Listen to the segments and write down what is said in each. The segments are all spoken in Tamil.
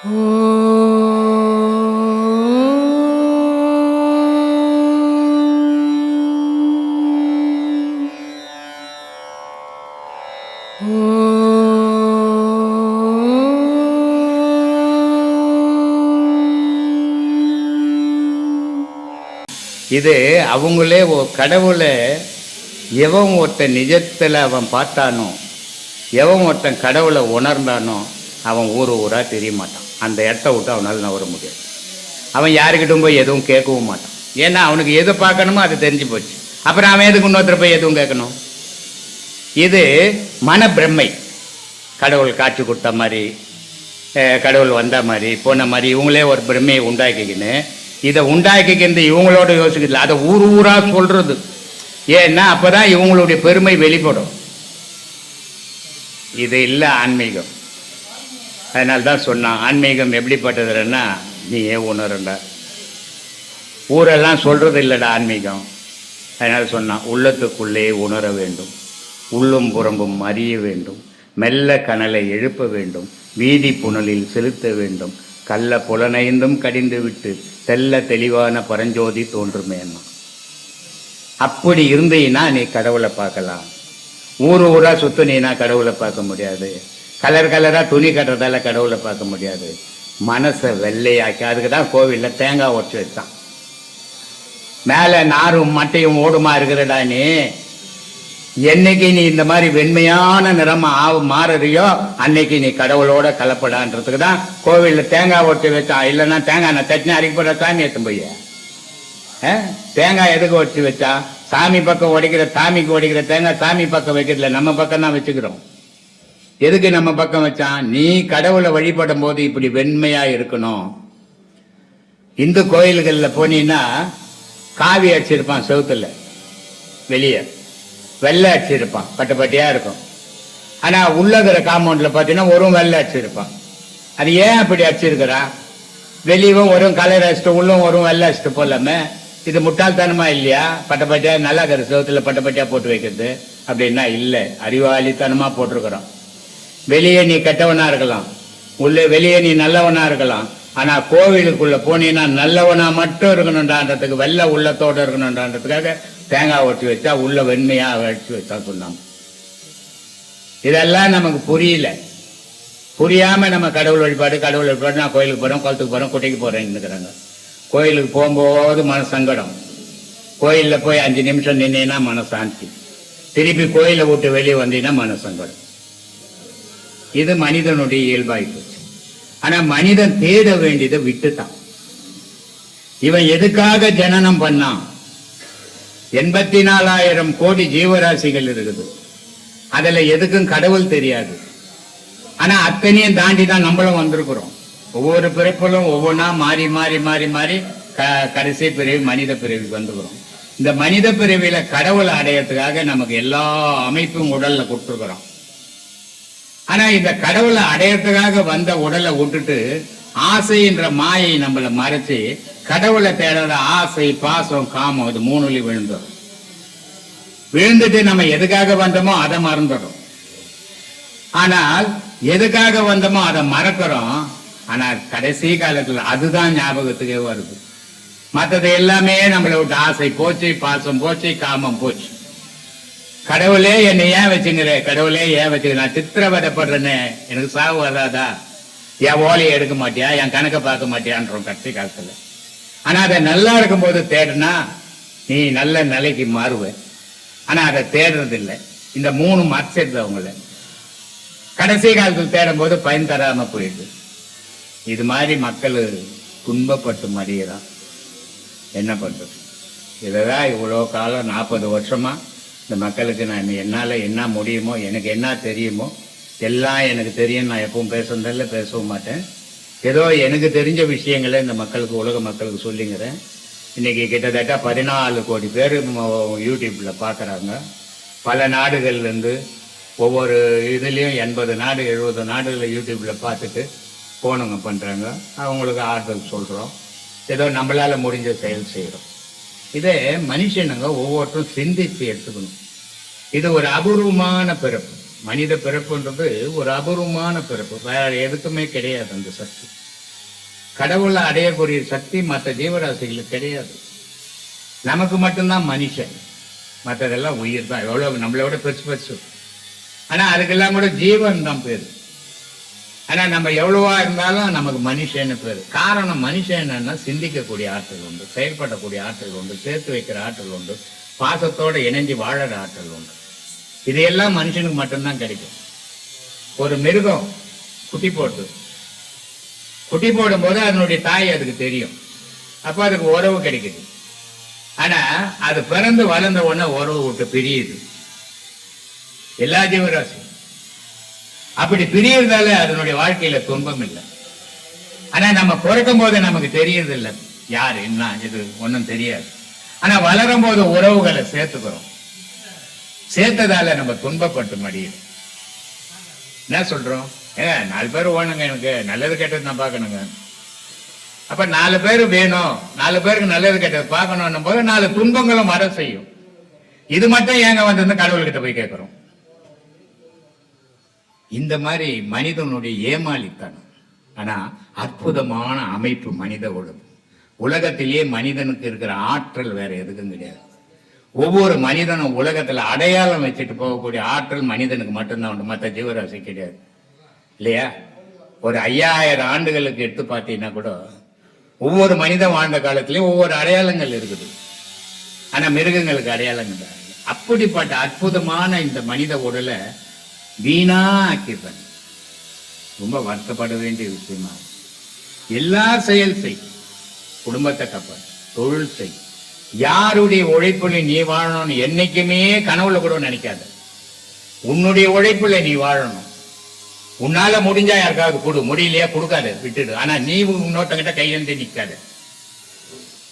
இது அவங்களே கடவுளை எவன் ஒருத்தன் நிஜத்தில் அவன் பார்த்தானோ, எவன் ஒருத்தன் கடவுளை உணர்ந்தானோ அவன் ஊராக தெரிய மாட்டான். அந்த இடத்த விட்டு அவனால் நவர முடியாது. அவன் யாருக்கிட்டும் போய் எதுவும் கேட்கவும் மாட்டான். ஏன்னா அவனுக்கு எது பார்க்கணுமோ அது தெரிஞ்சு போச்சு. அப்புறம் அவன் எதுக்கு இன்னொருத்தர் போய் எதுவும் கேட்கணும்? இது மன பிரம்மை. கடவுள் காட்சி கொடுத்த மாதிரி, கடவுள் வந்த மாதிரி, போன மாதிரி இவங்களே ஒரு பிரம்மையை உண்டாக்கிக்கின்னு இதை உண்டாக்கிக்கிறது இவங்களோட யோசிக்கிறது, அதை ஊராக சொல்றது. ஏன்னா அப்பதான் இவங்களுடைய பெருமை வெளிப்படும். இது இல்லை ஆன்மீகம். அதனால்தான் சொன்னான், ஆன்மீகம் எப்படிப்பட்டதுன்னா நீ ஏன் உணரண்டா, ஊரெல்லாம் சொல்றது இல்லைடா ஆன்மீகம். அதனால சொன்னான், உள்ளத்துக்குள்ளே உணர வேண்டும், உள்ளும் புறம்பும் அறிய வேண்டும், மெல்ல கனலை எழுப்ப வேண்டும், வீதி புனலில் செலுத்த வேண்டும், கள்ள புலனைந்தும் கடிந்து விட்டு தெல்ல தெளிவான பரஞ்சோதி தோன்றுமேன்னா. அப்படி இருந்தீன்னா நீ கடவுளை பார்க்கலாம். ஊரா சுத்துனீனா கடவுளை பார்க்க முடியாது. கலராக துணி கட்டுறதால கடவுளை பார்க்க முடியாது. மனசை வெள்ளையாக்கி, அதுக்கு தான் கோவிலில் தேங்காய் உடச்சி வச்சான். மேலே நாரும் மட்டையும் ஓடுமா இருக்கிறடா நீ, என்னைக்கு நீ இந்த மாதிரி வெண்மையான நிறமா மாறுறியோ அன்னைக்கு நீ கடவுளோட கலப்படான்றதுக்கு தான் கோவிலில் தேங்காய் ஒட்டி வச்சான். இல்லைன்னா தேங்காய் நான் தட்டினா அரைக்கப்படுற சாமி எடுத்து போய் தேங்காய் எதுக்கு ஒட்டி வச்சா? சாமி பக்கம் உடைக்கிற, சாமிக்கு உடைக்கிற தேங்காய் சாமி பக்கம் வைக்கிறதுல நம்ம பக்கம் தான் வச்சுக்கிறோம். எதுக்கு நம்ம பக்கம் வச்சான்? நீ கடவுளை வழிபடும் போது இப்படி வெண்மையா இருக்கணும். இந்து கோயில்களில் போனீங்கன்னா காவி அடிச்சிருப்பான் செவுத்துல, வெளியே வெள்ளை அடிச்சிருப்பான், பட்டியா இருக்கும். ஆனா உள்ளகிற காம்பவுண்ட்ல பாத்தீங்கன்னா ஒரு வெள்ளை அடிச்சிருப்பான். அது ஏன் அப்படி அடிச்சிருக்கிறான்? வெளியவும் வரும் கலர் அடிச்சுட்டு உள்ளும் வரும் வெள்ளை அடிச்சுட்டு போலாமே. இது முட்டாள்தனமா இல்லையா? பட்டியா நல்லா இருக்கிற செவத்துல பட்டியா போட்டு வைக்கிறது அப்படின்னா இல்லை, அறிவாளித்தனமா போட்டிருக்கிறோம். வெளியே நீ கெட்டவனா இருக்கலாம், வெளியே நீ நல்லவனா இருக்கலாம். ஆனா கோவிலுக்குள்ள போனீங்கன்னா நல்லவனா மட்டும் இருக்கணும்டான்றதுக்கு, வெள்ளை உள்ளத்தோடு இருக்கணும்டான்றதுக்காக தேங்காய் ஒட்டி வச்சா உள்ள வெண்மையா அடிச்சு வச்சா சொன்னாங்க. இதெல்லாம் நமக்கு புரியல. புரியாம நம்ம கடவுள் வழிபாடு நான் கோயிலுக்கு போறோம், குளத்துக்கு போறோம், குட்டைக்கு போறேன்னு. கோயிலுக்கு போகும்போது மன சங்கடம். கோயில்ல போய் 5 நிமிஷம் நின்னா மனசாந்தி. திருப்பி கோயிலை விட்டு வெளியே வந்தீங்கன்னா மன சங்கடம். இது மனிதனுடைய இயல்பாய் போச்சு. ஆனா மனிதன் தேட வேண்டியதை விட்டுட்டான். இவன் எதுக்காக ஜனனம் பண்ணான்? 84,000 கோடி ஜீவராசிகள் இருக்குது. அதுல எதுக்கும் கடவுள் தெரியாது. ஆனா அத்தனையும் தாண்டி தான் நம்மளும் வந்திருக்கிறோம். ஒவ்வொரு பிறப்பிலும் ஒவ்வொன்றா மாறி மாறி மாறி மாறி கடைசி பிறவி மனித பிறவி வந்துக்கிறோம். இந்த மனித பிறவியில கடவுளை அடையறதுக்காக நமக்கு எல்லா அமைப்பும் உடல்ல கொடுத்துருக்கிறோம். ஆனா இந்த கடவுளை அடையறதுக்காக வந்த உடலை விட்டுட்டு ஆசைன்ற மாயை நம்மளை மறைச்சு கடவுளை தேடாத ஆசை, பாசம், காமம், இது 3 விழுந்துடும். விழுந்துட்டு நம்ம எதுக்காக வந்தோமோ அதை மறந்துடும். ஆனால் எதுக்காக வந்தோமோ அதை மறக்கிறோம். ஆனா கடைசி காலத்துல அதுதான் ஞாபகத்துக்கே வருது. மற்றது எல்லாமே நம்மளை விட்டு ஆசை போச்சு, பாசம் போச்சு, காமம் போச்சு. கடவுளே என்னை ஏன் வச்சுங்கிற, கடவுளே ஏன் வச்சுக்க, நான் சித்திரவதைப்படுறேன்னு, எனக்கு சாவு வராதா? என் ஓலையை எடுக்க மாட்டியா, என் கணக்கை பார்க்க மாட்டியான்றோம் கடைசி காலத்துல. ஆனா அதை நல்லா இருக்கும்போது தேடுனா நீ நல்ல நிலைக்கு மாறுவ. ஆனா அதை தேடுறது இல்லை. இந்த 3 மறைச்சிடுது அவங்கள. கடைசி காலத்தில் தேடும் போது பயன் தராம போயிடுது. இது மாதிரி மக்கள் துன்பப்பட்டு மறியதான். என்ன பண்றது? இததான் இவ்வளோ காலம் 40 வருஷமா இந்த மக்களுக்கு நான் என்னால என்ன முடியுமோ, எனக்கு என்ன தெரியுமோ எல்லாம் எனக்கு தெரியும். நான் எப்பவும் பேசுறதில்ல, பேசவும் மாட்டேன். ஏதோ எனக்கு தெரிஞ்ச விஷயங்களை இந்த மக்களுக்கு, உலக மக்களுக்கு சொல்லிங்கிறேன். இன்னைக்கு கிட்டத்தட்ட 14 கோடி பேர் யூடியூப்ல பார்க்குறாங்க. பல நாடுகள்லேருந்து ஒவ்வொரு இதுலேயும் 80 நாடு 70 நாடுகளில் யூடியூப்ல பார்த்துட்டு போனுங்க பண்ணுறாங்க. அவங்களுக்கு ஆறுதல் சொல்கிறோம். ஏதோ நம்மளால முடிஞ்ச செயல் செய்கிறோம். இதே மனுஷனுங்க ஒவ்வொருத்தரும் சிந்திச்சு எடுத்துக்கணும். இது ஒரு அபூர்வமான பிறப்பு. மனித பிறப்புன்றது ஒரு அபூர்வமான பிறப்பு. வேற எதுக்குமே கிடையாது அந்த சக்தி. கடவுளை அடையக்கூடிய சக்தி மற்ற ஜீவராசிகளுக்கு கிடையாது. நமக்கு மட்டும்தான் மனுஷன், மற்றதெல்லாம் உயிர் தான். எவ்வளவு நம்மளோட பெருசு. ஆனா அதுக்கெல்லாம் கூட ஜீவன் தான் பேரு. ஆனா நம்ம எவ்வளவா இருந்தாலும் நமக்கு மனுஷன்னு பேரு. காரணம் மனுஷன் என்னன்னா சிந்திக்கக்கூடிய ஆற்றல் உண்டு, செயல்படக்கூடிய ஆற்றல் உண்டு, சேர்த்து வைக்கிற ஆற்றல் உண்டு, பாசத்தோட இணைஞ்சு வாழற ஆற்றல் உண்டு. இதையெல்லாம் மனுஷனுக்கு மட்டும்தான் கிடைக்கும். ஒரு மிருகம் குட்டி போடும் போது அதனுடைய தாய் அதுக்கு தெரியும், அப்ப அதுக்கு உறவு கிடைக்குது. ஆனா அது பிறந்து வளர்ந்த உடனே உறவு விட்டு பிரியுது. எல்லா ஜீவராசி அப்படி பிரியறதால அதனுடைய வாழ்க்கையில துன்பம் இல்லை. ஆனா நம்ம பிறக்கும் போது நமக்கு தெரியறது இல்லை யாரு என்ன, இது ஒன்னும் தெரியாது. ஆனா வளரும் போது உறவுகளை சேர்த்துக்கிறோம். சேர்த்ததால நம்ம துன்பப்பட்டு மடியும். என்ன சொல்றோம்? 4 பேர் ஓணுங்க, எனக்கு நல்லது கெட்டது நான் பார்க்கணுங்க. அப்ப 4 பேர் வேணும், 4 பேருக்கு நல்லது கெட்டது பார்க்கணும் போது 4 துன்பங்களும் வர செய்யும். இது மட்டும் ஏங்க வந்து கடவுள்கிட்ட போய் கேட்கிறோம்? இந்த மாதிரி மனிதனுடைய ஏமாளித்தனம். ஆனா அற்புதமான அமைப்பு மனித உலகத்திலேயே மனிதனுக்கு இருக்கிற ஆற்றல் வேற எதுக்கும் கிடையாது. ஒவ்வொரு மனிதனும் உலகத்துல அடையாளம் வச்சுட்டு போகக்கூடிய ஆற்றல் மனிதனுக்கு மட்டும்தான் உண்டு, மற்ற ஜீவராசி கிடையாது. இல்லையா? ஒரு 5000 ஆண்டுகளுக்கு எடுத்து பார்த்தீங்கன்னா கூட ஒவ்வொரு மனிதன் வாழ்ந்த காலத்திலயும் ஒவ்வொரு அடையாளங்கள் இருக்குது. ஆனா மிருகங்களுக்கு அடையாளங்கள். அப்படிப்பட்ட அற்புதமான இந்த மனித உடலை வீணா ஆக்கிடுறாங்க. ரொம்ப வருத்தப்பட வேண்டிய விஷயமா. எல்லா செயல் செய், குடும்பத்தை காப்பாற்று, தொழில் செய். யாருடைய உழைப்புல நீ வாழணும்னு என்னைக்குமே கனவுல கூட நினைக்காத. உன்னுடைய உழைப்புல நீ வாழணும். உன்னால முடிஞ்சா யாருக்காவது கொடு, முடியலையா கொடுக்காது, விட்டுடு. ஆனா நீ இன்னொருத்தங்கிட்ட கையெழுந்து நிக்காது.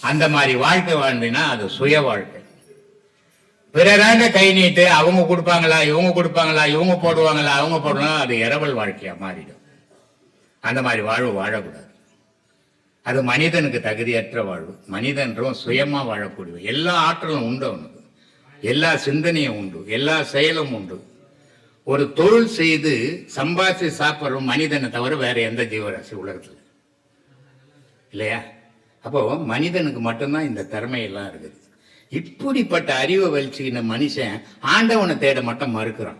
அந்த மாதிரி வாழ்க்கை வாழ்ந்தீங்கன்னா அது சுய வாழ்க்கை. பிறராக கை நீட்டு அவங்க கொடுப்பாங்களா, இவங்க கொடுப்பாங்களா, இவங்க போடுவாங்களா, அவங்க போடுவாங்க, அது இரவல் வாழ்க்கையா மாறிடும். அந்த மாதிரி வாழ்வு வாழக்கூடாது. அது மனிதனுக்கு தகுதியற்ற வாழ்வு. மனிதன்றும் சுயமா வாழக்கூடிய எல்லா ஆற்றலும் உண்டு, அவனுக்கு எல்லா சிந்தனையும் உண்டு, எல்லா செயலும் உண்டு. ஒரு தொழில் செய்து சம்பாதிச்சு சாப்பிட்ற மனிதனை தவிர வேற எந்த ஜீவராசி உலகத்துல இல்லையா? அப்போ மனிதனுக்கு மட்டும்தான் இந்த திறமையெல்லாம் இருக்குது. இப்படிப்பட்ட அறிவை வலிச்சுக்கின மனுஷன் ஆண்டவனை தேட மட்டும் மறுக்கிறான்.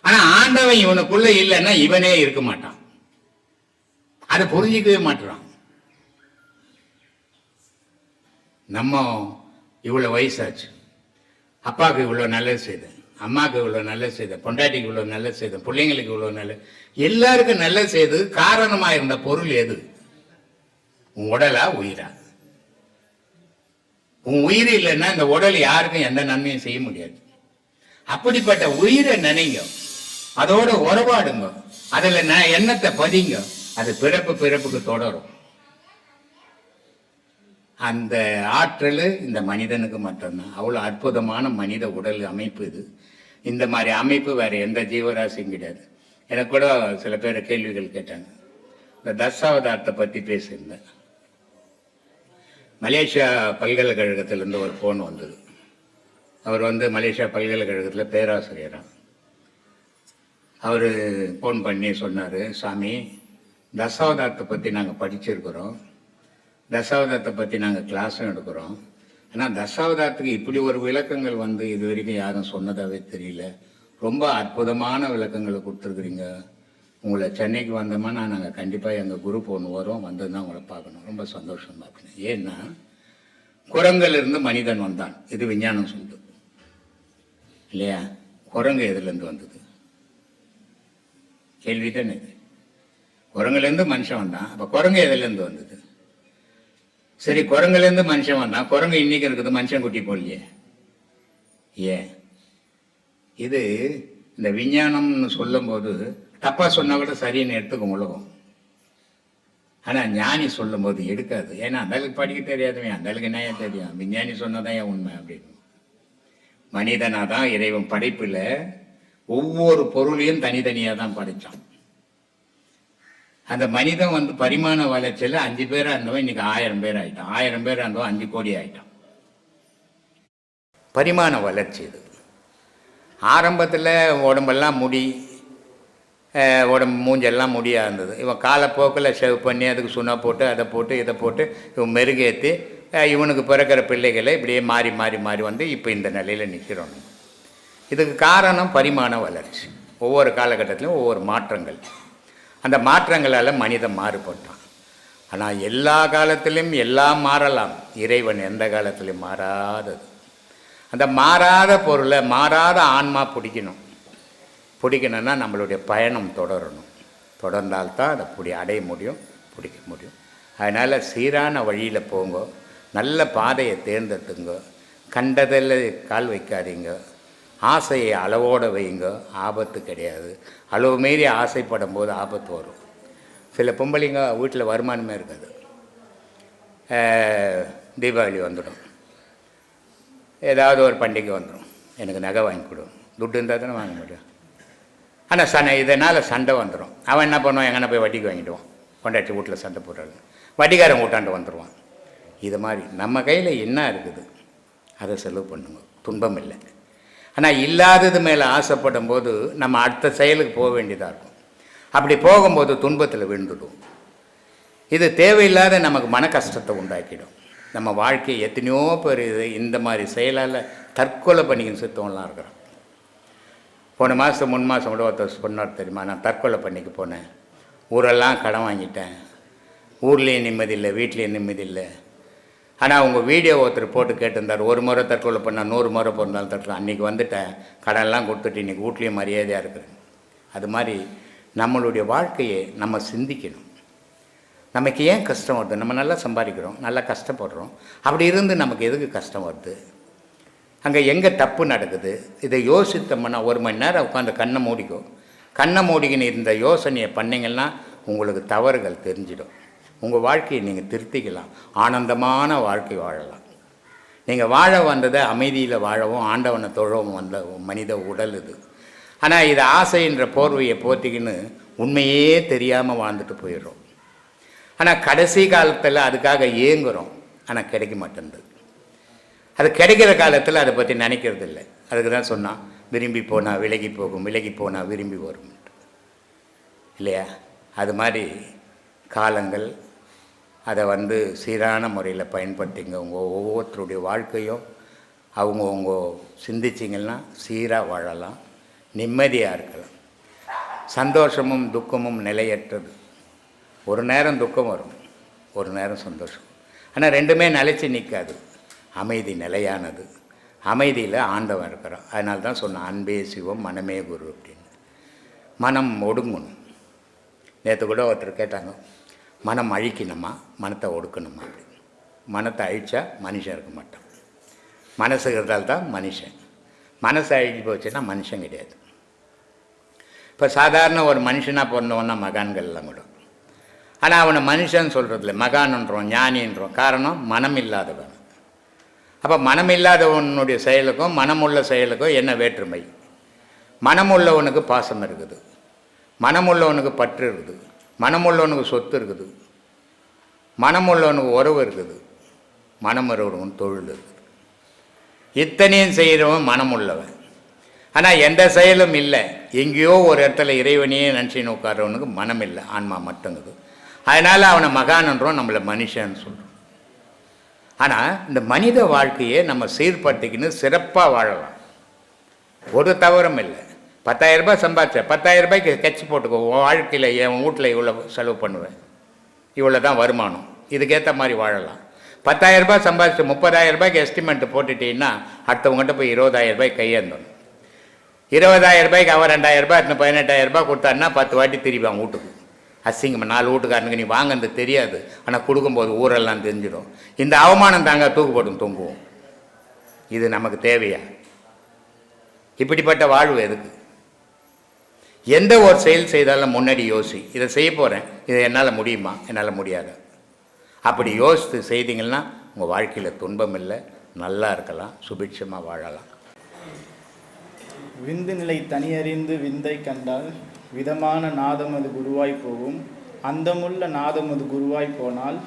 ஆனா ஆண்டவன் இவனுக்குள்ள இல்லைன்னா இவனே இருக்க மாட்டான். அதை புரிஞ்சிக்கவே மாட்டான். நம்ம இவ்வளவு வயசாச்சு, அப்பாவுக்கு இவ்வளவு நல்லது செய்த, அம்மாவுக்கு இவ்வளவு நல்லது செய்த, பொண்டாட்டிக்கு இவ்வளவு நல்லது செய்த, பிள்ளைங்களுக்கு இவ்வளவு நல்லது, எல்லாருக்கும் நல்லது செய்து காரணமா இருந்த பொருள் எது? உன் உடலா உயிரா? உன் உயிர் இல்லைன்னா இந்த உடல் யாருக்கும் எந்த நன்மையும் செய்ய முடியாது. அப்படிப்பட்ட உயிரை நினைங்க, அதோட உறவாடுங்க, அதுல எண்ணத்தை பதிங்க. அது பிறப்புக்கு தொடரும். அந்த ஆற்றல் இந்த மனிதனுக்கு மட்டும்தான். அவ்வளவு அற்புதமான மனித உடல் அமைப்பு இது. இந்த மாதிரி அமைப்பு வேற எந்த ஜீவராசியும் கிடையாது. எனக்கு கூட சில பேர் கேள்விகள் கேட்டாங்க. இந்த தசாவதாரத்தை பத்தி பேசியிருந்தேன். மலேசியா பல்கலைக்கழகத்திலிருந்து ஒரு ஃபோன் வந்தது. அவர் மலேசியா பல்கலைக்கழகத்தில் பேராசிரியராக. அவர் ஃபோன் பண்ணி சொன்னார், சாமி தசாவதாரத்தை பற்றி நாங்கள் படிச்சிருக்கிறோம், தசாவதாரத்தை பற்றி நாங்கள் கிளாஸும் எடுக்கிறோம். ஆனால் தசாவதாரத்துக்கு இப்படி ஒரு விளக்கங்கள் இது வரைக்கும் யாரும் சொன்னதாகவே தெரியல. ரொம்ப அற்புதமான விளக்கங்களை கொடுத்துருக்குறீங்க. உங்களை சென்னைக்கு வந்தோம்னா நாங்கள் கண்டிப்பாக எங்கள் குரூப் ஒன்று வரும், வந்ததுதான் உங்களை பார்க்கணும். ரொம்ப சந்தோஷம் பார்க்கணும். ஏன்னா குரங்கிலிருந்து மனிதன் வந்தான், இது விஞ்ஞானம் சொல்லுது இல்லையா? குரங்கு எதுலேருந்து வந்தது? கேள்விதானே இது. குரங்குலேருந்து மனுஷன் வந்தான், அப்போ குரங்கு எதுலேருந்து வந்தது? சரி, குரங்குலேருந்து மனுஷன் வந்தான், குரங்கு இன்னைக்கு இருக்குது, மனுஷன் குட்டி போடலையே. ஏன் இது இந்த விஞ்ஞானம்னு சொல்லும் போது தப்பா சொன்னா கூட சரின்னு எடுத்துக்கும் உலகம். ஆனா ஞானி சொல்லும் போது எடுக்காது. ஏன்னா அந்தளவுக்கு படிக்க தெரியாதுமே, அந்தளவுக்கு என்ன தெரியும், விஞ்ஞானி சொன்னதான் ஏன் உண்மை அப்படின்னு. மனிதனாதான் இறைவன் படைப்புல ஒவ்வொரு பொருளையும் தனித்தனியா தான் படைச்சான். அந்த மனிதன் பரிமாண வளர்ச்சியில 5 பேரா இருந்தவன் இன்னைக்கு 1000 பேர் ஆயிட்டான், 1000 பேரா இருந்தவன் 5 கோடி ஆயிட்டான். பரிமாண வளர்ச்சி இது. ஆரம்பத்தில் உடம்பெல்லாம் முடி, உடம்பு மூஞ்செல்லாம் முடியாக இருந்தது. இவன் காலப்போக்கில் ஷேவ் பண்ணி அதுக்கு சுண்ணா போட்டு அதை போட்டு இதை போட்டு இவன் மெருகேற்றி இவனுக்கு பிறக்கிற பிள்ளைகளை இப்படியே மாறி மாறி மாறி வந்து இப்போ இந்த நிலையில் நிற்கிறோம். இதுக்கு காரணம் பரிமாண வளர்ச்சி. ஒவ்வொரு காலகட்டத்திலும் ஒவ்வொரு மாற்றங்கள். அந்த மாற்றங்களால் மனிதன் மாறுபட்டான். ஆனால் எல்லா காலத்திலும் எல்லாம் மாறலாம், இறைவன் எந்த காலத்திலும் மாறாதது. அந்த மாறாத பொருளை மாறாத ஆன்மா பிடிக்கணும்னா நம்மளுடைய பயணம் தொடரணும். தொடர்ந்தால்தான் அதை அடைய முடியும், பிடிக்க முடியும். அதனால் சீரான வழியில் போங்க, நல்ல பாதையை தேர்ந்தெடுத்துங்க, கண்டதில் கால் வைக்காதீங்க, ஆசையை அளவோடு வைங்க, ஆபத்து கிடையாது. அளவு மீறி ஆசைப்படும் போது ஆபத்து வரும். சில பொம்பளைங்க வீட்டில் வருமானமே இருக்காது, தீபாவளி வந்துடும், ஏதாவது ஒரு பண்டிகை வந்துடும், எனக்கு நகை வாங்கி கொடு, துட்டு இருந்தால் தானே வாங்க முடியும். ஆனால் இதனால் சண்டை வந்துடும். அவன் என்ன பண்ணுவான், எங்கன்னா போய் வட்டிக்கு வாங்கிடுவான், கொண்டாட்டி வீட்டில் சண்டை போடுறாங்க, வட்டிக்காரன் கூட்டாண்டு வந்துடுவான். இது மாதிரி நம்ம கையில் என்ன இருக்குது அதை செலவு பண்ணுங்க, துன்பம் இல்லை. ஆனால் இல்லாதது மேலே ஆசைப்படும் போது நம்ம அடுத்த செயலுக்கு போக வேண்டியதாக இருக்கும். அப்படி போகும்போது துன்பத்தில் விழுந்துடும். இது தேவையில்லாத நமக்கு மன கஷ்டத்தை உண்டாக்கிடும். நம்ம வாழ்க்கையை எத்தனையோ பேர் இந்த மாதிரி செயலால் தற்கொலை பண்ணிக்கின்னு சுத்தவங்களாம் இருக்கிறோம். போன மாதம் 3 மாதம் கூட ஒருத்தர் சொன்னார் தெரியுமா, நான் தற்கொலை பண்ணிக்க போனேன், ஊரெல்லாம் கடன் வாங்கிட்டேன், ஊர்லேயும் நிம்மதி இல்லை, வீட்லேயும் நிம்மதி இல்லை. ஆனால் உங்கள் வீடியோ ஒருத்தர் போட்டு கேட்டிருந்தார், ஒரு முறை தற்கொலை பண்ணால் 100 முறை பிறந்தாலும் தற்கொலை, அன்றைக்கி வந்துட்டேன், கடன்லாம் கொடுத்துட்டு இன்றைக்கி வீட்லேயும் மரியாதையாக இருக்கிறேன். அது மாதிரி நம்மளுடைய வாழ்க்கையை நம்ம சிந்திக்கணும். நமக்கு ஏன் கஷ்டம் வருது? நம்ம நல்லா சம்பாதிக்கிறோம், நல்லா கஷ்டப்படுறோம், அப்படி இருந்து நமக்கு எதுக்கு கஷ்டம் வருது? அங்கே எங்கே தப்பு நடக்குது? இதை யோசித்தோம்னா 1 மணி நேரம் உட்காந்து கண்ணை மூடிக்கின்னு இந்த யோசனையை பண்ணிங்கன்னா உங்களுக்கு தவறுகள் தெரிஞ்சிடும். உங்கள் வாழ்க்கையை நீங்கள் திருத்திக்கலாம், ஆனந்தமான வாழ்க்கை வாழலாம். நீங்கள் வாழ வந்ததை அமைதியில் வாழவும் ஆண்டவனை தொழவும் வந்த மனித உடல் இது. ஆனால் இது ஆசைன்ற போர்வையை போத்திக்கின்னு உண்மையே தெரியாமல் வாழ்ந்துட்டு போயிடுறோம். ஆனால் கடைசி காலத்தில் அதுக்காக ஏங்குகிறோம், ஆனால் கிடைக்க மாட்டேங்குது. அது கிடைக்கிற காலத்தில் அதை பற்றி நினைக்கிறது இல்லை. அதுக்கு தான் சொன்னால், விரும்பி போனால் விலகி போகும், விலகி போனால் விரும்பி வரும் இல்லையா? அது மாதிரி காலங்கள் அதை சீரான முறையில் பயன்படுத்திங்க. உங்கள் ஒவ்வொருத்தருடைய வாழ்க்கையும் அவங்கவுங்க சிந்திச்சிங்கன்னா சீராக வாழலாம், நிம்மதியாக இருக்கலாம். சந்தோஷமும் துக்கமும் நிலையற்றது. ஒரு நேரம் துக்கம் வரும், ஒரு நேரம் சந்தோஷம். ஆனால் ரெண்டுமே நிலைச்சி நிற்காது. அமைதி நிலையானது. அமைதியில் ஆண்டவன் இருக்கிறான். அதனால தான் சொன்னான், அன்பே சிவம் மனமே குரு அப்படின்னு. மனம் ஒடுங்கணும். நேற்று கூட ஒருத்தர் கேட்டாங்க, மனம் அழிக்கணுமா மனத்தை ஒடுக்கணுமா அப்படின்னு. மனத்தை அழித்தா மனுஷன் இருக்க மாட்டான். மனசு இருந்தால் தான் மனுஷன். மனசை அழிஞ்சு போச்சுன்னா மனுஷன் கிடையாது. இப்போ சாதாரண ஒரு மனுஷனாக பிறந்தவன்னா மகான்கள்லாம் கூட. ஆனால் அவனை மனுஷன் சொல்கிறதில்ல, மகான்ன்றோம், ஞானின்றோம். காரணம் மனம் இல்லாதவன். அப்போ மனம் இல்லாதவனுடைய செயலுக்கும் மனமுள்ள செயலுக்கும் என்ன வேற்றுமை? மனமுள்ளவனுக்கு பாசம் இருக்குது, மனமுள்ளவனுக்கு பற்று இருக்குது, மனமுள்ளவனுக்கு சொத்து இருக்குது, மனமுள்ளவனுக்கு உறவு இருக்குது, மனம் இருக்கிறவன் தொழில் இருக்குது. இத்தனையும் செய்கிறவன் மனமுள்ளவன். ஆனால் எந்த செயலும் இல்லை, எங்கேயோ ஒரு இடத்துல இறைவனையே நினச்சின்னு உட்கார்றவனுக்கு மனம் இல்லை, ஆன்மா மட்டுங்குது. அதனால் அவனை மகான்ன்றோம், நம்மளை மனுஷன்னு சொல்கிறோம். ஆனால் இந்த மனித வாழ்க்கையை நம்ம சீர்படுத்திக்கின்னு சிறப்பாக வாழலாம், ஒரு தவறும் இல்லை. 10,000 ரூபாய் சம்பாதிச்சேன், 10,000 ரூபாய்க்கு கட்சி போட்டுக்கோ. வாழ்க்கையில் என் வீட்டில் இவ்வளோ செலவு பண்ணுவேன், இவ்வளோ தான் வருமானம், இதுக்கேற்ற மாதிரி வாழலாம். 10,000 ரூபாய் சம்பாதிச்சு 30,000 ரூபாய்க்கு எஸ்டிமேட் போட்டுட்டீங்கன்னா அடுத்தவங்ககிட்ட போய் 20,000 ரூபாய் கையேந்தணும். 20,000 ரூபாய்க்கு அவன் 2,000 ரூபாய் 18,000 ரூபாய் கொடுத்தாருன்னா 10 வாட்டி திரும்பிவான் வீட்டுக்கு. அசிங்கமாக 4 வீட்டுக்காரனுக்கு நீ வாங்கிறது தெரியாது, ஆனால் கொடுக்கும்போது ஊரெல்லாம் தெரிஞ்சிடும். இந்த அவமானம் தாங்க தூக்குப்படும் தொங்குவோம். இது நமக்கு தேவையா? இப்படிப்பட்ட வாழ்வு எதுக்கு? எந்த ஒரு செயல் செய்தாலும் முன்னாடி யோசி, இதை செய்ய போகிறேன், இதை என்னால் முடியுமா, என்னால் முடியாது. அப்படி யோசித்து செய்தீங்கன்னா உங்கள் வாழ்க்கையில் துன்பம் இல்லை, நல்லா இருக்கலாம், சுபிட்சமாக வாழலாம். விந்து நிலை தனியறிந்து விந்தை கண்டால் விதமான நாதம் அது குருவாய் போகும், அந்தமுள்ள நாதம் அது குருவாய் போனால்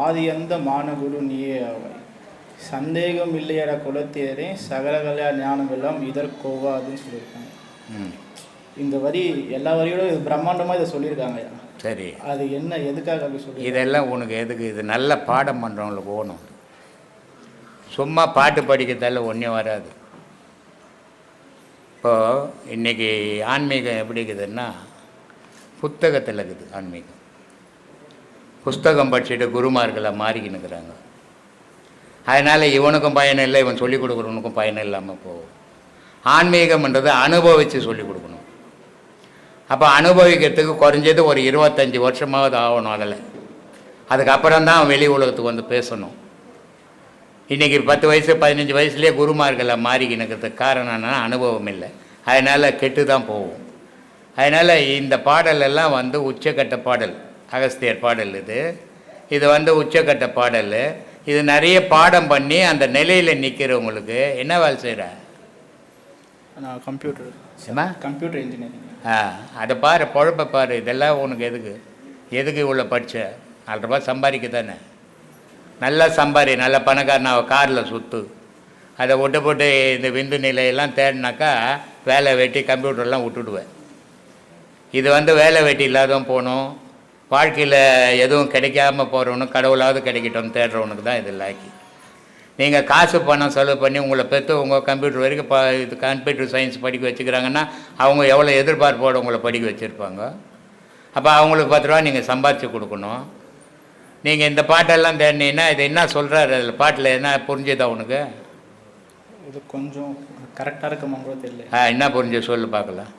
ஆதியந்த மானகுரு நீயே ஆவாய். சந்தேகம் இல்லையட குலத்தேரே சகல கல்யாண ஞானம் எல்லாம் இதற்கோவாதுன்னு சொல்லியிருக்காங்க. இந்த வரி எல்லா வரியோட இது பிரம்மாண்டமாக இதை சொல்லியிருக்காங்க ஐயா. சரி, அது என்ன எதுக்காக அப்படி சொல்லி? இதெல்லாம் உனக்கு எதுக்கு? இது நல்ல பாடம் பண்ணுறவங்களுக்கு ஓணும். சும்மா பாட்டு படிக்கிறதால ஒன்றும் வராது. இப்போது இன்றைக்கி ஆன்மீகம் எப்படி இருக்குதுன்னா புத்தகத்தில் இருக்குது ஆன்மீகம். புஸ்தகம் படிச்சுட்டு குருமார்களை மாறிக்கின்னுக்குறாங்க. அதனால் இவனுக்கும் பயன் இல்லை, இவன் சொல்லிக் கொடுக்குறவனுக்கும் பயன் இல்லாமல் போகும். ஆன்மீகம்ன்றது அனுபவித்து சொல்லிக் கொடுக்கணும். அப்போ அனுபவிக்கிறதுக்கு குறைஞ்சது ஒரு 25 வருஷமாவது ஆகணும். அதுக்கப்புறம் தான் வெளி உலகத்துக்கு வந்து பேசணும். இன்றைக்கி 10 வயசு 15 வயசுலேயே குருமார்களை மாறிக்கினுக்கிறதுக்கு காரணம் என்னன்னா அனுபவம் இல்லை. அதனால் கெட்டு தான் போகும். அதனால் இந்த பாடலெல்லாம் வந்து உச்சக்கட்ட பாடல், அகஸ்தியர் பாடல் இது வந்து உச்சக்கட்ட பாடல். இது நிறைய பாடம் பண்ணி அந்த நிலையில் நிற்கிறவங்களுக்கு என்ன வேலை செய்கிற? நான் கம்ப்யூட்டர் இன்ஜினியரிங். அதை பாரு, பொழப்பை பாரு. இதெல்லாம் உனக்கு எதுக்கு இவ்வளோ படித்த? 4 ரூபா சம்பாதிக்க தானே. நல்லா சம்பாரி, நல்ல பணக்காரன் காரில் சுற்று. அதை விட்டு போட்டு இந்த விந்து நிலையெல்லாம் தேடினாக்கா வேலை வெட்டி கம்ப்யூட்டர்லாம் விட்டுடுவேன். இது வந்து வேலை வெட்டி இல்லாதவன் போகணும், வாழ்க்கையில் எதுவும் கிடைக்காம போகிறவனும் கடவுளாவது கிடைக்கட்டும் தேடுறவனுக்கு தான் இது லாக்கி. நீங்கள் காசு பணம் செலவு பண்ணி உங்களை பெற்று உங்கள் கம்ப்யூட்டர் வரைக்கும் இது கம்ப்யூட்டர் சயின்ஸ் படிக்க வச்சுக்கிறாங்கன்னா அவங்க எவ்வளோ எதிர்பார்ப்போடு உங்களை படிக்க வச்சுருப்பாங்க. அப்போ அவங்களுக்கு 10 ரூபா நீங்கள் சம்பாதிச்சு கொடுக்கணும். நீங்கள் இந்த பாட்டெல்லாம் தேடினீங்கன்னா இது என்ன சொல்கிறாரு அதில் பாட்டில் என்ன புரிஞ்சுதா உனக்கு? இது கொஞ்சம் கரெக்டாக இருக்குமான்னு கூட தெரியல. என்ன புரிஞ்சு சொல்லு பார்க்கலாம்.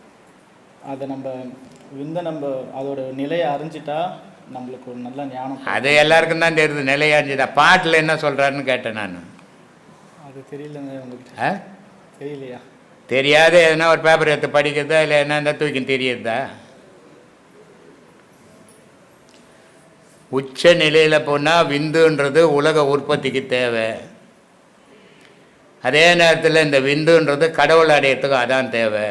அதை நம்ம அதோட நிலையை அறிஞ்சிட்டா நம்மளுக்கு ஒரு நல்ல ஞானம். அது எல்லாருக்கும் தான் தெரியுது நிலையை அறிஞ்சிட்டா. பாட்டில் என்ன சொல்கிறாருன்னு கேட்டேன் நான். அது தெரியலங்க உங்ககிட்ட. தெரியலையா? தெரியாது. எதுனா ஒரு பேப்பர் எடுத்து படிக்கிறதா இல்லை என்ன இருந்தால் தூக்கி தெரியுதா? உச்ச நிலையில் போனால் விந்துன்றது உலக உற்பத்திக்கு தேவை. அதே நேரத்தில் இந்த விந்துன்றது கடவுள் அடையிறதுக்கு அதான் தேவை.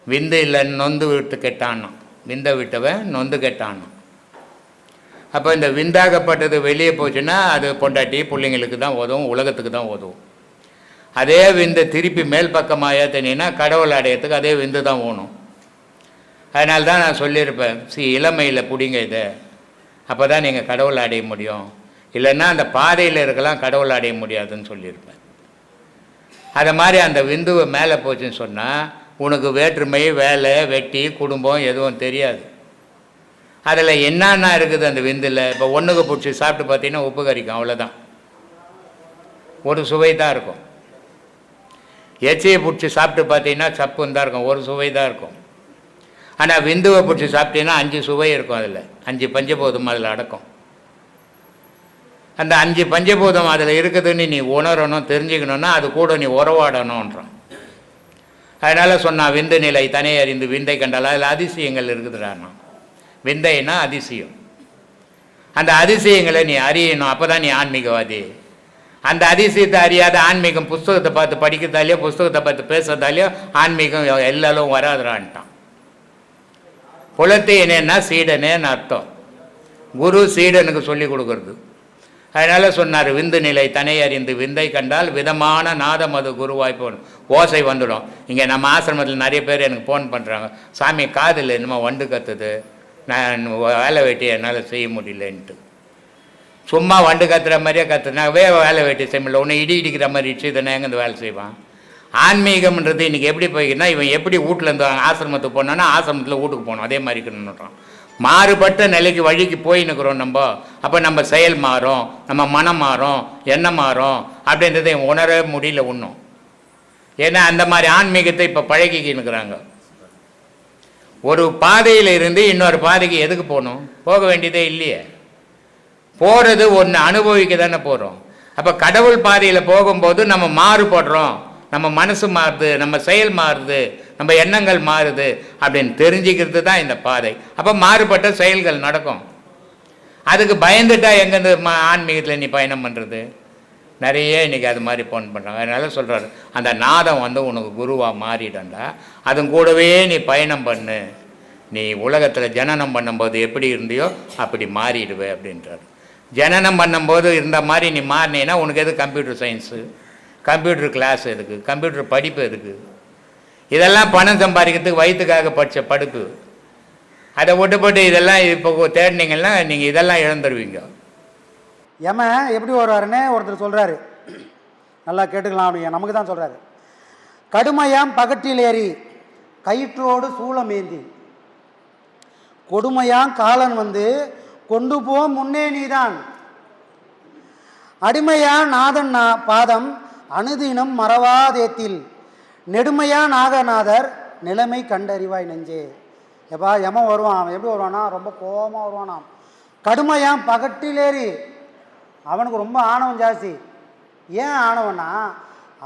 விந்து இல்லைன்னு நொந்து விட்டு கெட்டானான், விந்தை விட்டவன் நொந்து கெட்டானான். அப்போ இந்த விந்தாகப்பட்டது வெளியே போச்சுன்னா அது பொண்டாட்டி பிள்ளைங்களுக்கு தான் உதவும், உலகத்துக்கு தான் உதவும். அதே விந்து திருப்பி மேல் பக்கமாக ஏற்றினா கடவுள் அடையிறதுக்கு அதே விந்து தான் ஓணும். அதனால தான் நான் சொல்லியிருப்பேன், இளமையில் பிடிங்க இதை, அப்போ தான் நீங்கள் கடவுள் அடைய முடியும். இல்லைன்னா அந்த பாதையில் இருக்கலாம், கடவுள் அடைய முடியாதுன்னு சொல்லியிருப்பேன். அதை மாதிரி அந்த விந்துவை மேலே போச்சுன்னு சொன்னால் உனக்கு வேற்றுமை, வேலை, வெட்டி, குடும்பம் எதுவும் தெரியாது. அதில் என்னென்ன இருக்குது அந்த விந்தில்? இப்போ ஒன்றுக்கு பிடிச்சி சாப்பிட்டு பார்த்தீங்கன்னா உப்பு கறிக்கும், அவ்வளோதான். ஒரு சுவை தான் இருக்கும். எச்சியை பிடிச்சி சாப்பிட்டு பார்த்தீங்கன்னா சப்புன்னு தான் இருக்கும், ஒரு சுவை தான் இருக்கும். ஆனால் விந்துவை பிடிச்சி சாப்பிட்டீங்கன்னா 5 சுவை இருக்கும். அதில் 5 பஞ்சபூதம் அதில் அடக்கும். அந்த 5 பஞ்சபூதம் அதில் இருக்குதுன்னு நீ உணரணும், தெரிஞ்சுக்கணுன்னா அது கூட நீ உறவாடணுன்றான். அதனால் சொன்னான் விந்து நிலை தனி அறிந்து விந்தை கண்டால் அதில் அதிசயங்கள் இருக்குதுடான்னா. விந்தைன்னா அதிசயம். அந்த அதிசயங்களை நீ அறியணும், அப்போ தான் நீ ஆன்மீகவாதி. அந்த அதிசயத்தை அறியாத ஆன்மீகம் புஸ்தகத்தை பார்த்து படிக்கிறதாலேயோ புஸ்தகத்தை பார்த்து பேசுறதாலேயோ ஆன்மீகம் எல்லாரும் வராதுறான்ட்டான். புலத்தை என்னன்னா சீடனேன்னு அர்த்தம். குரு சீடனுக்கு சொல்லி கொடுக்கறது. அதனால் சொன்னார் விந்து நிலை தனை அறிந்து விந்தை கண்டால் விதமான நாதம் அது குருவாய் போகணும். ஓசை வந்துடும். இங்கே நம்ம ஆசிரமத்தில் நிறைய பேர் எனக்கு ஃபோன் பண்ணுறாங்க, சாமி காதில் என்னமோ வண்டு கத்துது, நான் வேலை வெட்டி என்னால் செய்ய முடியலன்ட்டு. சும்மா வண்டு கத்துற மாதிரியே கத்துனா வேலை வெட்டி செய்ய முடியல, ஒன்று இடிக்கிற மாதிரி இடிச்சு தானே எங்கே இந்த வேலை செய்வான். ஆன்மீகம்ன்றது இன்றைக்கி எப்படி போய்க்குன்னா, இவன் எப்படி வீட்டிலேருந்து ஆசிரமத்துக்கு போனான்னா ஆசிரமத்தில் வீட்டுக்கு போகணும், அதே மாதிரி இருக்கணுன்றான். மாறுபட்ட நிலைக்கு வழிக்கு போயின்னுக்கிறோம் நம்ம. அப்போ நம்ம செயல் மாறும், நம்ம மனம் மாறும், எண்ணம் மாறும் அப்படின்றத உணர முடியல ஒன்றும். ஏன்னா அந்த மாதிரி ஆன்மீகத்தை இப்போ பழகிக்கின்னுக்குறாங்க. ஒரு பாதையில் இருந்து இன்னொரு பாதைக்கு எதுக்கு போகணும்? போக வேண்டியதே இல்லையே. போகிறது ஒன்று அனுபவிக்க தானே போகிறோம். அப்போ கடவுள் பாதையில் போகும்போது நம்ம மாறுபடுறோம், நம்ம மனசு மாறுது, நம்ம செயல் மாறுது, நம்ம எண்ணங்கள் மாறுது அப்படின்னு தெரிஞ்சுக்கிறது தான் இந்த பாதை. அப்போ மாறுபட்ட செயல்கள் நடக்கும். அதுக்கு பயந்துட்டா எங்கேருந்து ஆன்மீகத்தில் நீ பயணம் பண்ணுறது? நிறைய இன்றைக்கி அது மாதிரி ஃபோன் பண்ணுறாங்க. அதனால சொல்கிறாரு, அந்த நாதம் வந்து உனக்கு குருவாக மாறிடண்டா, அதுவும் கூடவே நீ பயணம் பண்ணு. நீ உலகத்தில் ஜனனம் பண்ணும்போது எப்படி இருந்தியோ அப்படி மாறிடுவே அப்படின்றார். ஜனனம் பண்ணும்போது இருந்த மாதிரி நீ மாறினீன்னா உனக்கு எது கம்ப்யூட்டர் சயின்ஸு, கம்ப்யூட்டர் கிளாஸ் எதுக்கு, கம்ப்யூட்டர் படிப்பு எதுக்கு? இதெல்லாம் பணம் சம்பாதிக்கிறதுக்கு வயிற்றுக்காக படித்த படிப்பு. அதை விட்டு இதெல்லாம் இப்போ தேடினீங்கன்னா நீங்கள் இதெல்லாம் இழந்துருவீங்க. யமன் எப்படி வருவாருன்னு ஒருத்தர் சொல்கிறாரு, நல்லா கேட்டுக்கலாம். அப்படிங்க நமக்கு தான் சொல்கிறாரு. கடுமையாம் பகட்டில் ஏறி கயிற்றோடு சூளமேந்தி கொடுமையாம் காலன் வந்து கொண்டு போ முன்னே நீதான் அடிமையா நாதன் பாதம் அனுதினம் மறவாதேத்தில் நெடுமையா நாகநாதர் நிலைமை கண்டறிவாய் நெஞ்சே. எப்பா யமன் வருவான். அவன் எப்படி வருவானா, ரொம்ப கோபமாக வருவானாம். கடுமையாம் பகட்டிலேறி, அவனுக்கு ரொம்ப ஆணவம் ஜாஸ்தி. ஏன் ஆணவன்னா,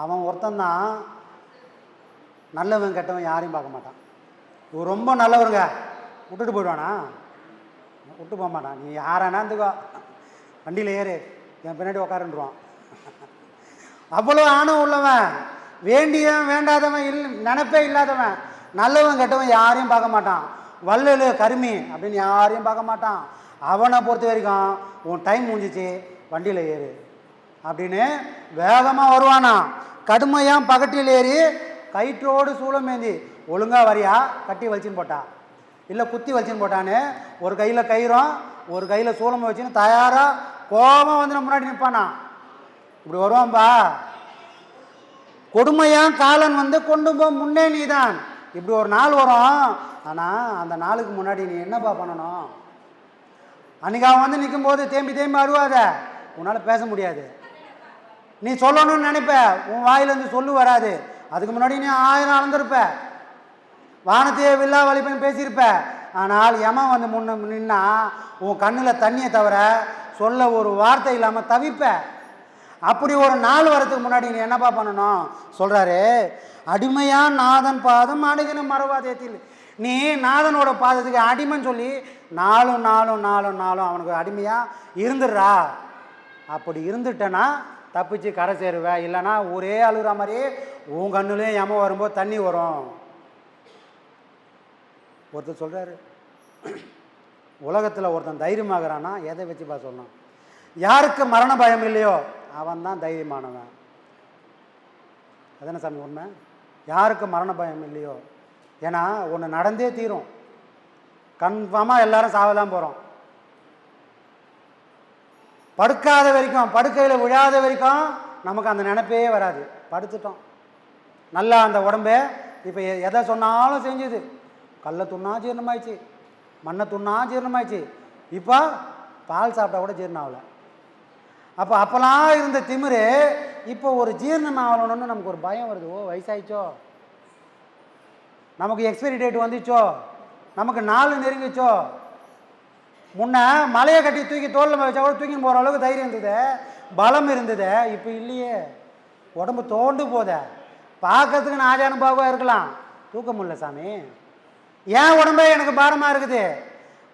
அவன் ஒருத்தந்தான் நல்லவன் கெட்டவன் யாரையும் பார்க்க மாட்டான். இவர் ரொம்ப நல்லவருங்க, விட்டுட்டு போயிடுவானா? விட்டு போக மாட்டான். நீ யாரானா இருந்துக்கோ, வண்டியில் ஏறு, என் பின்னாடி உக்காருன்றான். அவ்வளோ ஆணவம் உள்ளவன், வேண்டியவன் வேண்டாதவன் நினைப்பே இல்லாதவன், நல்லவன் கெட்டவன் யாரையும் பார்க்க மாட்டான். வள்ளலு கருமி அப்படின்னு யாரையும் பார்க்க மாட்டான். அவனை பொறுத்த வரைக்கும் உன் டைம் முடிஞ்சிச்சு, வண்டியில் ஏறு அப்படின்னு வேகமாக வருவானா. கடுமையாக பகட்டில் ஏறி கயிற்றோடு சூளமேந்தி, ஒழுங்காக வரியா, கட்டி வலிச்சின்னு போட்டா இல்லை குத்தி வலிச்சின்னு போட்டான்னு ஒரு கையில் கயிறும் ஒரு கையில் சூளமை வச்சுன்னு தயாராக கோபம் வந்து நம்ம முன்னாடி நிற்பானா. இப்படி வருவான்பா. கொடுமையாக காலன் வந்து கொண்டு போ முன்னே நீதான். இப்படி ஒரு நாள் வரும். ஆனால் அந்த நாளுக்கு முன்னாடி நீ என்னப்பா பண்ணணும்? அன்றைக்கி அவன் வந்து நிற்கும்போது தேம்பி அழுவாத, உன்னால் பேச முடியாது. நீ சொல்லணும்னு நினைப்ப, உன் வாயிலேருந்து சொல்லு வராது. அதுக்கு முன்னாடி நீ 1000 அளந்திருப்ப, வானத்தையே வில்லா வலிப்பேன்னு பேசியிருப்ப. ஆனால் யமன் வந்து முன்ன நின்னா உன் கண்ணில் தண்ணியை தவிர சொல்ல ஒரு வார்த்தை இல்லாமல் தவிப்ப. அப்படி ஒரு நாள் வரத்துக்கு முன்னாடி நீ என்னப்பா பண்ணணும் சொல்கிறாரு. அடிமையாக நாதன் பாதம் அணுகின மறவாதேத்தில். நீ நாதனோட பாதத்துக்கு அடிமைன்னு சொல்லி நாளும் அவனுக்கு அடிமையாக இருந்துடுறா. அப்படி இருந்துட்டேன்னா தப்பிச்சு கரை சேருவேன். இல்லைனா ஒரே அழுகிற மாதிரி உன் கண்ணுலேயும் யம வரும்போது தண்ணி வரும். ஒருத்தர் சொல்கிறாரு, உலகத்தில் ஒருத்தன் தைரியமாகறான்னா எதை வச்சுப்பா சொல்லணும்? யாருக்கு மரண பயம் இல்லையோ அவன் தான் தைரியமானவன். அதான சாமி உண்மை. யாருக்கு மரண பயம் இல்லையோ, ஏன்னா ஒன்று நடந்தே தீரும். கன்ஃபார்மாக எல்லாரும் சாவதான் போகிறோம். படுக்காத வரைக்கும், படுக்கையில் விழாத வரைக்கும் நமக்கு அந்த நினைப்பே வராது. படுத்துட்டோம் நல்லா அந்த உடம்பே இப்போ எதை சொன்னாலும் செஞ்சுது. கல்லை துண்ணா ஜீரணமாயிடுச்சு, மண்ணை துண்ணா ஜீரணமாயிடுச்சு. இப்போ பால் சாப்பிட்டா கூட ஜீரணம் ஆகலை. அப்போல்லாம் இருந்த திமிரு இப்போ ஒரு ஜீரணம் ஆகணும்னு நமக்கு ஒரு பயம் வருது. ஓ வயசாயிச்சோ, நமக்கு எக்ஸ்பைரி டேட் வந்துச்சோ, நமக்கு நாள் நெருங்கிச்சோ. முன்ன மலையை கட்டி தூக்கி தோளில் வச்சா கூட தூக்கின்னு போகிற அளவுக்கு தைரியம் இருந்தது, பலம் இருந்தது. இப்போ இல்லையே, உடம்பு தோண்டு போத. பார்க்கறதுக்கு நான் ஆஜானுபாவாக இருக்கலாம், தூக்க முடியல சாமி. ஏன் உடம்பே எனக்கு பாரமாக இருக்குது.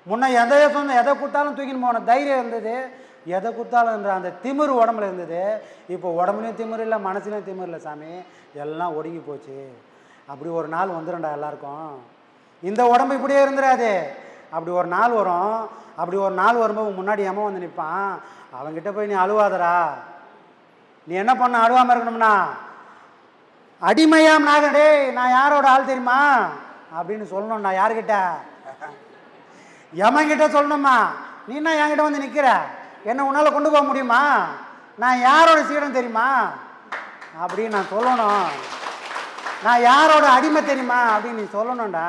முன்ன எதை கொடுத்தாலும் தூக்கின்னு போன தைரியம் இருந்தது, எதை கொடுத்தாலும் என்ற அந்த திமிரு உடம்புல இருந்தது. இப்போ உடம்புலையும் திமிரு இல்லை, மனசுலையும் திமிரு இல்லை சாமி, எல்லாம் ஒடுங்கி போச்சு. அப்படி ஒரு நாள் வந்துடும்டா எல்லாருக்கும். இந்த உடம்பு இப்படியே இருந்துடாது. அப்படி ஒரு நாள் வரும். அப்படி ஒரு நாள் வரும்போது முன்னாடி யமன் வந்து நிற்பான். அவன்கிட்ட போய் நீ அழுவாதரா, நீ என்ன பண்ண அழுவாமல் இருக்கணும்னா, அடிமையாம் நாகடே நான் யாரோட ஆள் தெரியுமா அப்படின்னு சொல்லணும்டா. யாருக்கிட்ட? யமன்கிட்ட சொல்லணுமா. நீ என்ன என்கிட்ட வந்து நிற்கிற, என்ன உன்னால் கொண்டு போக முடியுமா, நான் யாரோட சீடன் தெரியுமா அப்படின்னு நான் சொல்லணும். நான் யாரோட அடிமை தெரியுமா அப்படின்னு நீ சொல்லணும்டா.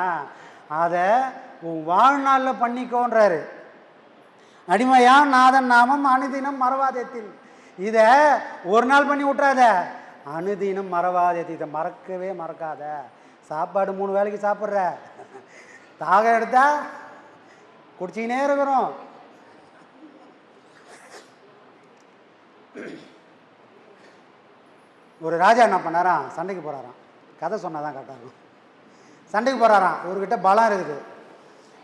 அதை உன் வாழ்நாளில் பண்ணிக்கோன்றாரு. அடிமையா நாதன் நாமம் அனுதினம் மறவாதத்தில். இதை ஒரு நாள் பண்ணி விட்றாத, அனுதினம் மறவாதத்தில். இதை மறக்கவே மறக்காத. சாப்பாடு 3 வேளைக்கு சாப்பிட்ற, தாகம் எடுத்தா குடிச்சிக்கினே இருக்கிறோம். ஒரு ராஜா என்ன பண்ணாராம், சண்டைக்கு போகிறாராம். கதை சொன்னால் தான் கரெக்டாக இருக்கும். சண்டைக்கு போகிறாராம், இவர்கிட்ட பலம் இருக்குது.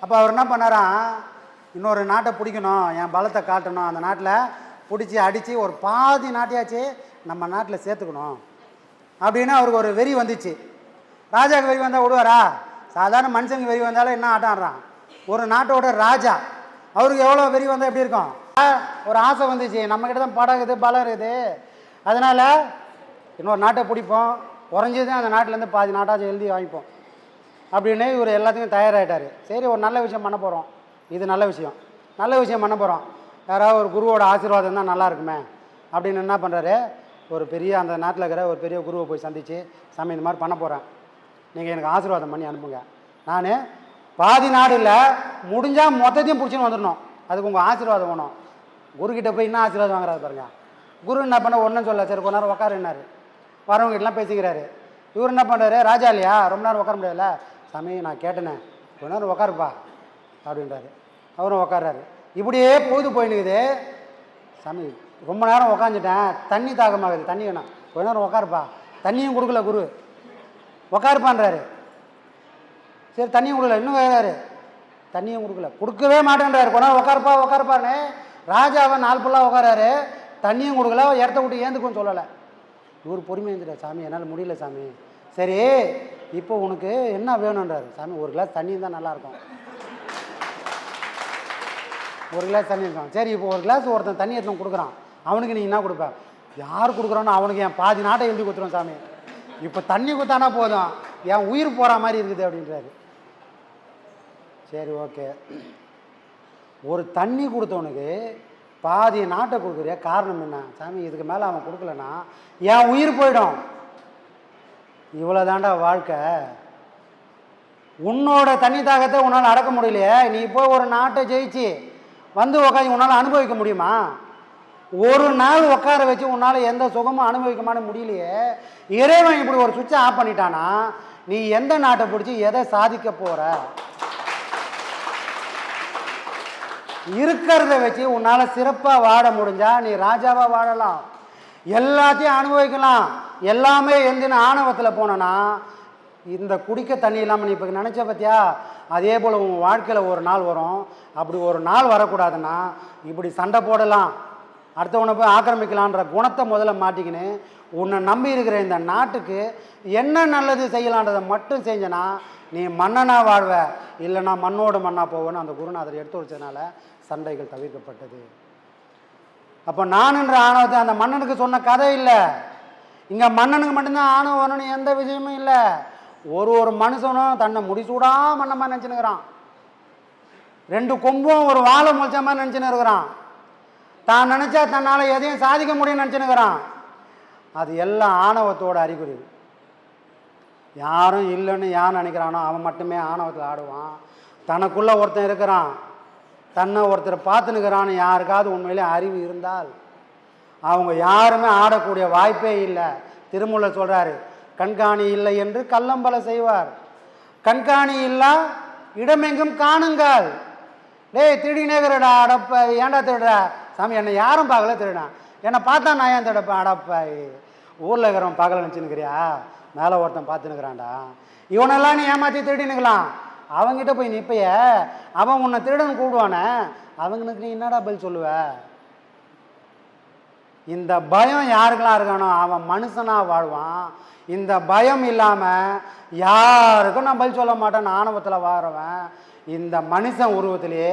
அப்போ அவர் என்ன பண்ணாராம், இன்னொரு நாட்டை பிடிக்கணும், என் பலத்தை காட்டணும், அந்த நாட்டில் பிடிச்சி அடித்து ஒரு பாதி நாட்டையாச்சு நம்ம நாட்டில் சேர்த்துக்கணும் அப்படின்னு அவருக்கு ஒரு வெறி வந்துச்சு. ராஜாவுக்கு வெறி வந்தால் விடுவாரா? சாதாரண மனுஷனுக்கு வெறி வந்தாலும் என்ன ஆட்டம் ஆடுறான். ஒரு நாட்டோட ராஜா, அவருக்கு எவ்வளோ வெறி வந்தால் எப்படி இருக்கும்? ஒரு ஆசை வந்துச்சு, நம்மக்கிட்ட தான் படம் இருக்குது, பலம் இருக்குது, அதனால் இன்னொரு நாட்டை பிடிப்போம், குறைஞ்சது அந்த நாட்டிலேருந்து பாதி நாட்டாச்சும் எழுதி வாங்கிப்போம் அப்படின்னு இவர் எல்லாத்துக்கும் தயாராகிட்டார். சரி, ஒரு நல்ல விஷயம் பண்ண போகிறோம், இது நல்ல விஷயம் பண்ண போகிறோம், யாராவது ஒரு குருவோட ஆசீர்வாதம் தான் நல்லா இருக்குமே அப்படின்னு என்ன பண்ணுறாரு, ஒரு பெரிய அந்த நாட்டில் இருக்கிற ஒரு பெரிய குருவை போய் சந்தித்து, சாமி இந்த மாதிரி பண்ண போகிறேன், நீங்கள் எனக்கு ஆசீர்வாதம் பண்ணி அனுப்புங்க, நான் பாதி நாடு இல்லை முடிஞ்சால் மொத்தத்தையும் பிடிச்சின்னு வந்துடணும், அதுக்கு உங்கள் ஆசீர்வாதம் வேணும். குருக்கிட்ட போய் என்ன ஆசீர்வாதம் வாங்குறாரு பாருங்க. குரு என்ன பண்ண ஒன்றும் சொல்ல, சரி கொஞ்ச நேரம் உட்காருன்னாரு. வரவங்ககிட்டலாம் பேசிக்கிறாரு. இவர் என்ன பண்ணுறாரு, ராஜா இல்லையா, ரொம்ப நேரம் உட்கார முடியாதுல்ல, சாமி நான் கேட்டேனே கொஞ்ச நேரம் உட்காருப்பா அப்படின்றாரு. அவரும் உட்கார்றாரு. இப்படியே பொழுது போயினுக்குது. சாமி ரொம்ப நேரம் உட்காந்துட்டேன், தண்ணி தாகமாகுது, தண்ணி வேணாம், கொஞ்ச நேரம் உட்காருப்பா. தண்ணியும் கொடுக்கல குரு, உட்காருப்பான்றாரு. சரி தண்ணியும் கொடுக்கல, இன்னும் வேறாரு, தண்ணியும் கொடுக்கவே மாட்டேன்றாரு. கொஞ்ச நேரம் உட்காருப்பான்னு ராஜாவை நாள் ஃபுல்லாக உட்காராரு, தண்ணியும் கொடுக்கல, இடத்த விட்டு ஏந்துக்குன்னு சொல்லலை. இவர் பொறுமையாக இருந்துட்டார். சாமி என்னால் முடியல சாமி. சரி இப்போ உனக்கு என்ன வேணுன்றாரு. சாமி ஒரு கிளாஸ் தண்ணி தான் நல்லாயிருக்கும், ஒரு கிளாஸ் தண்ணி இருக்கும். சரி இப்போ ஒரு கிளாஸ் ஒருத்தன் தண்ணி எடுத்து கொடுக்குறான், அவனுக்கு நீ என்ன கொடுப்ப, யார் கொடுக்குறானோ அவனுக்கு என் பாதி நாட்டை எழுதி கொடுத்துருவோம் சாமி, இப்போ தண்ணி கொடுத்தானா போதும், என் உயிர் போகிற மாதிரி இருக்குது அப்படின்றாரு. சரி ஓகே, ஒரு தண்ணி கொடுத்தவனுக்கு பாதி நாட்டை கொடுக்குறிய காரணம் என்ன சாமி, இதுக்கு மேலே அவன் கொடுக்கலன்னா என் உயிர் போயிடும். இவ்வளோ தாண்டா வாழ்க்கை. உன்னோட தண்ணி தாகத்தை உன்னால் அடக்க முடியலையே, நீ போய் ஒரு நாட்டை ஜெயிச்சு வந்து உட்காந்து உன்னால் அனுபவிக்க முடியுமா? ஒரு நாள் உட்கார வச்சு உன்னால் எந்த சுகமும் அனுபவிக்கமான முடியலையே. இறைவன் இப்படி ஒரு சுவிட்சை ஆஃப் பண்ணிட்டானா நீ எந்த நாட்டை பிடிச்சி எதை சாதிக்க போகிற? இருக்கிறத வச்சு உன்னால் சிறப்பாக வாழ முடிஞ்சா நீ ராஜாவாக வாழலாம், எல்லாத்தையும் அனுபவிக்கலாம். எல்லாமே எந்தின ஆணவத்தில் போனோன்னா இந்த குடிக்க தண்ணி இல்லாமல் நீ இப்போ நினச்ச பற்றியா, அதே போல் உன் வாழ்க்கையில் ஒரு நாள் வரும். அப்படி ஒரு நாள் வரக்கூடாதுன்னா இப்படி சண்டை போடலாம், அடுத்தவனை போய் ஆக்கிரமிக்கலான்ற குணத்தை முதல்ல மாட்டிக்கின்னு உன்னை நம்பி இருக்கிற இந்த நாட்டுக்கு என்ன நல்லது செய்யலான்றதை மட்டும் செஞ்சனா நீ மன்னனாக வாழ்வ, இல்லைனா மண்ணோடு மண்ணாக போவேன்னு அந்த குருநாதர் எடுத்து வச்சதுனால சண்டைகள் தவிர்க்கப்பட்டது. அப்போ நானுன்ற ஆணவத்தை அந்த மன்னனுக்கு சொன்ன கதை இல்லை. இங்கே மன்னனுக்கு மட்டும்தான் ஆணவம் வரணும்னு எந்த விஷயமும் இல்லை. ஒரு மனுஷனும் தன்னை முடிசூடா மன்ன மாதிரி நினச்சினுக்கிறான், ரெண்டு கொம்பும் ஒரு வாழை முளைச்ச மாதிரி நினச்சின்னு இருக்கிறான், தான் நினச்சா தன்னால் எதையும் சாதிக்க முடியும்னு நினச்சினுக்கிறான். அது எல்லாம் ஆணவத்தோட அறிகுறி. யாரும் இல்லைன்னு யார் நினைக்கிறானோ அவன் மட்டுமே ஆணவத்தில் ஆடுவான். தனக்குள்ளே ஒருத்தன் இருக்கிறான், தன்னை ஒருத்தர் பார்த்துனுக்கிறான்னு யாருக்காவது உண்மையிலே அறிவு இருந்தால் அவங்க யாருமே ஆடக்கூடிய வாய்ப்பே இல்லை. திருமூலர் சொல்கிறாரு, கண்காணி இல்லை என்று கள்ளம்பல செய்வார், கண்காணி இல்லா இடமெங்கும் காணுங்கள். டேய் திருடினேக்கிறடா, அடப்ப ஏன்டா திருடுற? சாமி என்னை யாரும் பார்க்கல, திருடான், என்னை பார்த்தா நான் ஏன் திருடப்பேன்? அடப்ப ஊரில் இருக்கிறவன் பார்க்கல நினச்சினுக்கிறியா? மேலே ஒருத்தன் பார்த்துனுக்கிறான்டா, இவனெல்லாம் நீ ஏமாற்றி திருடினுக்கலாம். அவங்ககிட்ட போய் நிற்பைய, அவன் உன்னை திருடன் கூடுவானே, அவங்களுக்கு நீ என்னடா பதில் சொல்லுவ? இந்த பயம் யாருக்கெல்லாம் இருக்கானோ அவன் மனுஷனாக வாழ்வான். இந்த பயம் இல்லாமல் யாருக்கும் நான் பதில் சொல்ல மாட்டேன், ஆணவத்தில் வாழ்கிறவன் இந்த மனுஷன் உருவத்திலேயே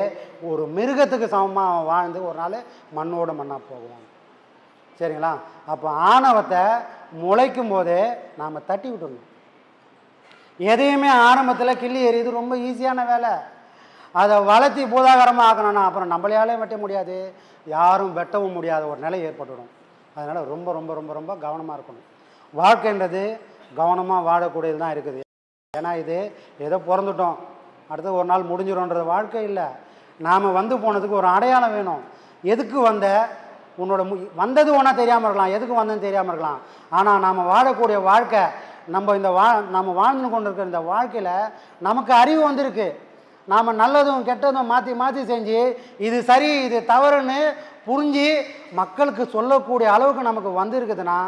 ஒரு மிருகத்துக்கு சமமாக அவன் வாழ்ந்து ஒரு நாள் மண்ணோடு மண்ணாக போகுவான். சரிங்களா? அப்போ ஆணவத்தை முளைக்கும் போதே நாம் தட்டி விட்டுடணும். எதையுமே ஆரம்பத்தில் கிள்ளி எறியுது ரொம்ப ஈஸியான வேலை. அதை வளர்த்தி பூதாகரமாக ஆக்கணும்னா அப்புறம் நம்மளையாலே வெட்ட முடியாது, யாரும் வெட்டவும் முடியாத ஒரு நிலை ஏற்பட்டுடும். அதனால் ரொம்ப ரொம்ப ரொம்ப ரொம்ப கவனமாக இருக்கணும். வாழ்க்கைன்றது கவனமாக வாழக்கூடியது தான் இருக்குது. ஏன்னா இது ஏதோ பிறந்துட்டோம் அடுத்து ஒரு நாள் முடிஞ்சிடும்ன்றது வாழ்க்கை இல்லை. நாம் வந்து போனதுக்கு ஒரு அடையாளம் வேணும். எதுக்கு வந்த, உன்னோட வந்தது ஒன்றா தெரியாமல் இருக்கலாம், எதுக்கு வந்ததுன்னு தெரியாமல் இருக்கலாம். ஆனால் நாம் வாழக்கூடிய வாழ்க்கை, நம்ம வாழ்ந்து கொண்டு இருக்கிற இந்த வாழ்க்கையில் நமக்கு அறிவு வந்திருக்கு. நாம் நல்லதும் கெட்டதும் மாற்றி மாற்றி செஞ்சு இது சரி இது தவறுன்னு புரிஞ்சு மக்களுக்கு சொல்லக்கூடிய அளவுக்கு நமக்கு வந்திருக்குதுன்னா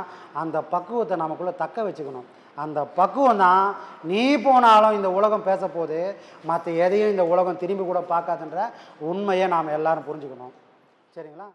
அந்த பக்குவத்தை நமக்குள்ளே தக்க வச்சுக்கணும். அந்த பக்குவம் தான் நீ போனாலும் இந்த உலகம் பேச போது, மற்ற எதையும் இந்த உலகம் திரும்பி கூட பார்க்காதுன்ற உண்மையை நாம் எல்லாரும் புரிஞ்சுக்கணும். சரிங்களா?